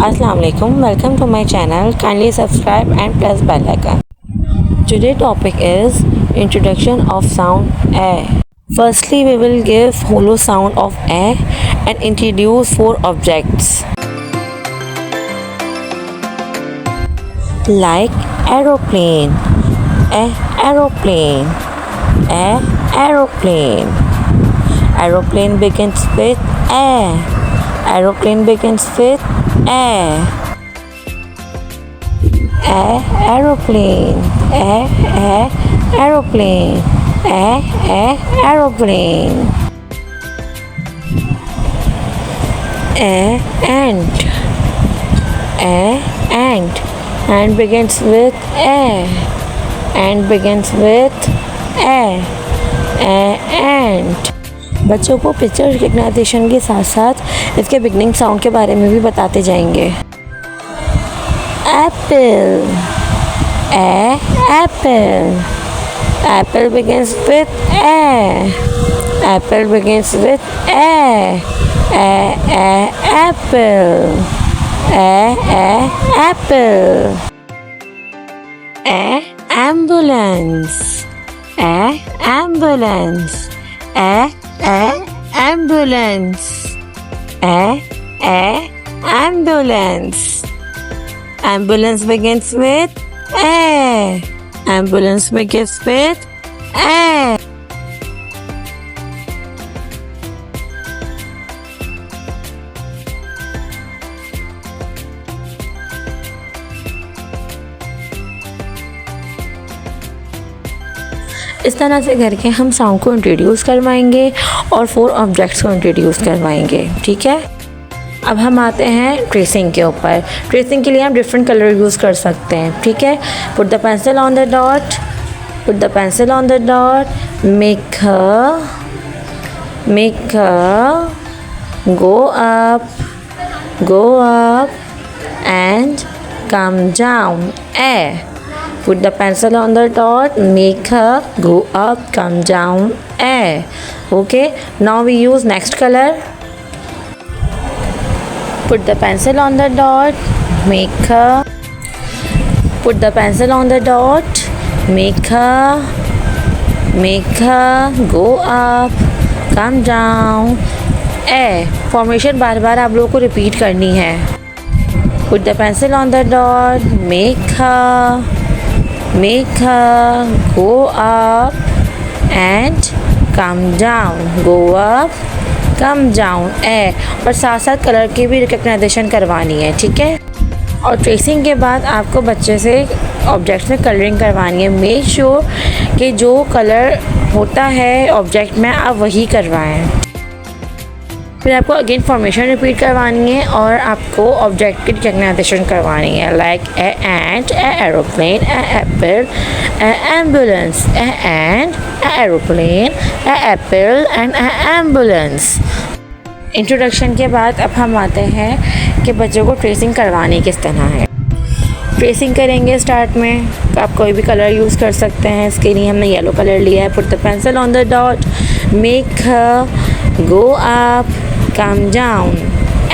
Assalamualaikum, welcome to my channel. Kindly subscribe and press bell icon. Today's topic is introduction of sound A. Firstly, we will give hollow sound of A and introduce four objects like aeroplane, aeroplane, aeroplane. Aeroplane begins with A. Aeroplane begins with A. Aeroplane, aeroplane, aeroplane. Ant, ant. Ant begins with A. Ant begins with A. Ant. बच्चों को picture recognisation के साथ साथ इसके beginning sound के बारे में भी बताते जाएंगे. Apple, Apple. Apple begins with A. Apple begins with A. Apple, apple. Ambulance, ambulance. Ambulance, ambulance. Ambulance begins with A. Ambulance begins with A. इस तरह से करके हम साउंड को इंट्रोड्यूस करवाएंगे और फोर ऑब्जेक्ट्स को इंट्रोड्यूस करवाएंगे. ठीक है. अब हम आते हैं ट्रेसिंग के ऊपर. ट्रेसिंग के लिए हम डिफरेंट कलर यूज़ कर सकते हैं. ठीक है. Put the pencil on the dot, put the pencil on the dot. Make go up and come down. A. Put the pencil on the dot, make her go up, come down. A. Okay. Now we use next color. Put the pencil on the dot, make her. Put the pencil on the dot, make her go up, come down. A. Formation बार बार आप लोगों को repeat करनी है. Put the pencil on the dot, make her go up and come down. Go up, come down. A. और साथ साथ कलर की भी रिकग्नाइजेशन करवानी है. ठीक है. और ट्रेसिंग के बाद आपको बच्चे से ऑब्जेक्ट्स में कलरिंग करवानी है. मेक श्योर कि जो कलर होता है ऑब्जेक्ट में आप वही करवाएं. फिर आपको अगेन फॉर्मेशन रिपीट करवानी है और आपको ऑब्जेक्ट की रिकग्नाइजेशन करवानी है. Like ant, aeroplane, Apple, ambulance. And, aeroplane, Apple and ambulance. Introduction के बाद अब हम आते हैं कि बच्चों को ट्रेसिंग करवानी किस तरह है. ट्रेसिंग करेंगे स्टार्ट में. तो आप कोई भी कलर यूज़ कर सकते हैं. इसके लिए हमने येलो कलर लिया है. Put the pencil on the dot, make go up, come down.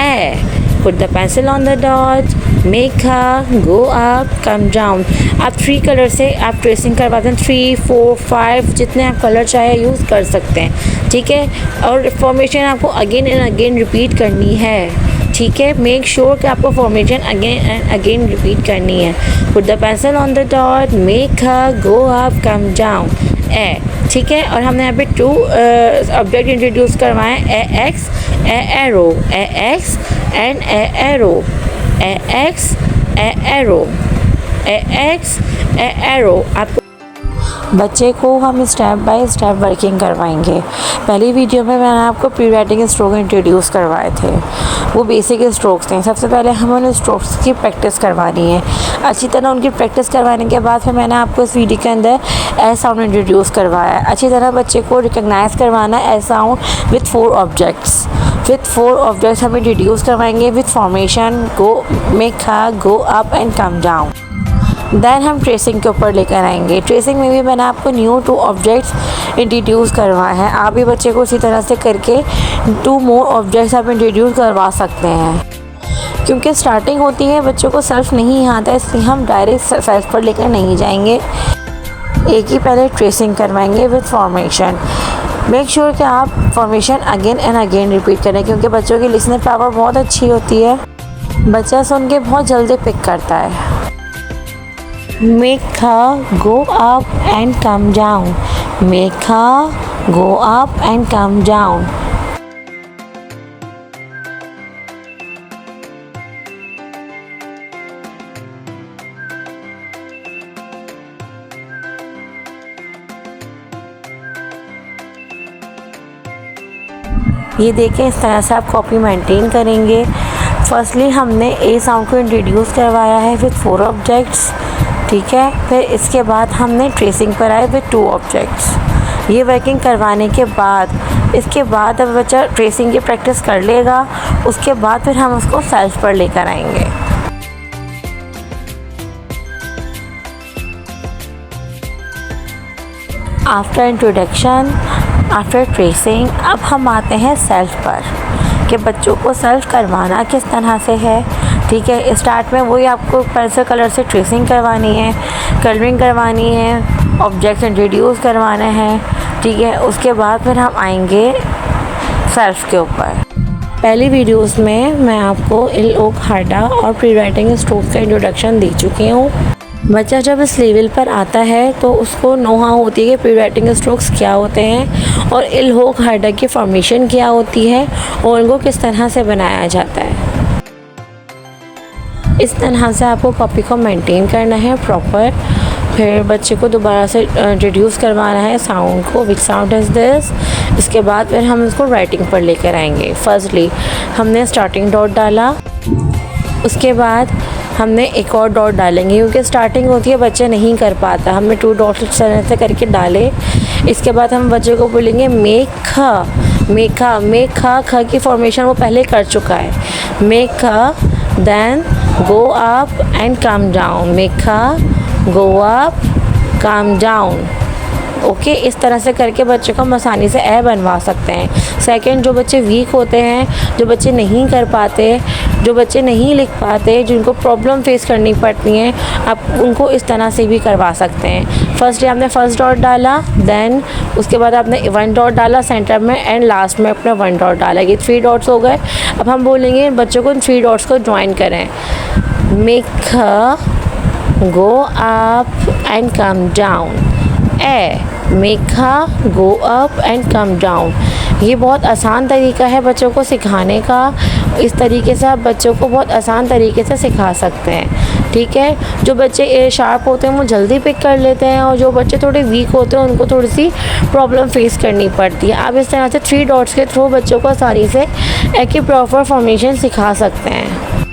A. Put the pencil on the dot, make her go up, come down. आप 3 कलर से आप ट्रेसिंग करवाते हैं. 3, 4, 5 जितने आप कलर चाहे यूज़ कर सकते हैं. ठीक है. और फॉर्मेशन आपको अगेन एंड अगेन रिपीट करनी है. ठीक है. मेक श्योर कि आपको formation again and again repeat करनी है. Put the pencil on the dot, make her go up, come down. A. ठीक है. और हमने यहाँ पे 2 ऑब्जेक्ट इंट्रोड्यूस करवाएं. X, arrow, X and arrow, X, arrow, X, arrow. आपको बच्चे को हम स्टेप बाय स्टेप वर्किंग करवाएंगे. पहली वीडियो में मैंने आपको प्री राइटिंग स्ट्रोक इंट्रोड्यूस करवाए थे. वो बेसिक स्ट्रोक्स थे. सबसे पहले हमें उन स्ट्रोक्स की प्रैक्टिस करवानी है. अच्छी तरह उनकी प्रैक्टिस करवाने के बाद फिर मैंने आपको इस वीडियो के अंदर ए साउंड इंट्रोड्यूस करवाया है. अच्छी तरह बच्चे को रिकग्नाइज़ करवाना है A sound with 4 objects. With 4 objects हम इंट्रोड्यूस करवाएंगे with formation go, make her go up and come down. Then हम ट्रेसिंग के ऊपर लेकर आएंगे. ट्रेसिंग में भी मैंने आपको न्यू 2 ऑब्जेक्ट्स इंट्रोड्यूस करवाए हैं. आप भी बच्चे को इसी तरह से करके 2 मोर ऑब्जेक्ट्स आप इंट्रोड्यूस करवा सकते हैं. क्योंकि स्टार्टिंग होती है, बच्चों को सेल्फ नहीं आता, इसलिए हम डायरेक्ट सेल्फ पर लेकर नहीं जाएंगे। एक ही पहले ट्रेसिंग करवाएंगे विद फॉर्मेशन। मेक श्योर कि आप formation again and again repeat करें, क्योंकि बच्चों की लिसनिंग पावर बहुत अच्छी होती है, बच्चा सुन के बहुत जल्दी पिक करता है। Make her go up and come down. Make her go up and come down. ये देखें, इस तरह से आप कॉपी मेंटेन करेंगे। फर्स्टली हमने ए साउंड को इंट्रोड्यूस करवाया है विद 4 ऑब्जेक्ट्स, ठीक है। फिर इसके बाद हमने ट्रेसिंग पर आए विद 2 ऑब्जेक्ट्स। ये वर्किंग करवाने के बाद इसके बाद अब बच्चा ट्रेसिंग की प्रैक्टिस कर लेगा, उसके बाद फिर हम उसको सेल्फ पर लेकर आएंगे। आफ्टर इंट्रोडक्शन, आफ्टर ट्रेसिंग, अब हम आते हैं सेल्फ पर कि बच्चों को सेल्फ करवाना किस तरह से है, ठीक है। स्टार्ट में वही आपको पेंसिल कलर से ट्रेसिंग करवानी है, कलरिंग करवानी है, ऑब्जेक्ट्स इंट्रोड्यूस करवाना है, ठीक है। उसके बाद फिर हम आएंगे सेल्फ के ऊपर। पहली वीडियोस में मैं आपको इल ओक हार्डा और प्री राइटिंग स्ट्रोक का इंट्रोडक्शन दे चुकी हूँ। बच्चा जब इस लेवल पर आता है तो उसको नोहा होती है कि प्री राइटिंग स्ट्रोक्स क्या होते हैं और इल ओक हार्डा की फॉर्मेशन क्या होती है और उनको किस तरह से बनाया जाता है। इस तरह से आपको कॉपी को मेंटेन करना है प्रॉपर। फिर बच्चे को दोबारा से इंट्रोड्यूस करवाना है साउंड को, विच साउंड इज़ दिस। इसके बाद फिर हम इसको राइटिंग पर लेकर आएंगे। फर्स्टली हमने स्टार्टिंग डॉट डाला, उसके बाद हमने एक और डॉट डालेंगे, क्योंकि स्टार्टिंग होती है बच्चा नहीं कर पाता, हमने 2 डॉट इस तरह से करके डाले। इसके बाद हम बच्चे को बोलेंगे मेक ख, मेक ख, मेक ख। ख की फॉर्मेशन वो पहले कर चुका है। मेक ख, then go up and come down, make her go up, come down। Okay, इस तरह से करके बच्चे को हम आसानी से ए बनवा सकते हैं। सेकंड, जो बच्चे वीक होते हैं, जो बच्चे नहीं कर पाते, जो बच्चे नहीं लिख पाते, जिनको प्रॉब्लम फेस करनी पड़ती हैं, आप उनको इस तरह से भी करवा सकते हैं। फर्स्ट डे आपने फर्स्ट डॉट डाला, देन उसके बाद आपने 1 डॉट डाला सेंटर में, एंड लास्ट में अपने 1 डॉट डाला। ये 3 डॉट्स हो गए। अब हम बोलेंगे बच्चों को इन 3 डॉट्स को ज्वाइन करें। Make her go up and come down. A, make her go up and come down. ये बहुत आसान तरीका है बच्चों को सिखाने का। इस तरीके से आप बच्चों को बहुत आसान तरीके से सिखा सकते हैं, ठीक है। जो बच्चे शार्प होते हैं वो जल्दी पिक कर लेते हैं, और जो बच्चे थोड़े वीक होते हैं उनको थोड़ी सी प्रॉब्लम फेस करनी पड़ती है। आप इस तरह से 3 डॉट्स के थ्रू बच्चों को आसानी से एक ही प्रॉपर फॉर्मेशन सिखा सकते हैं।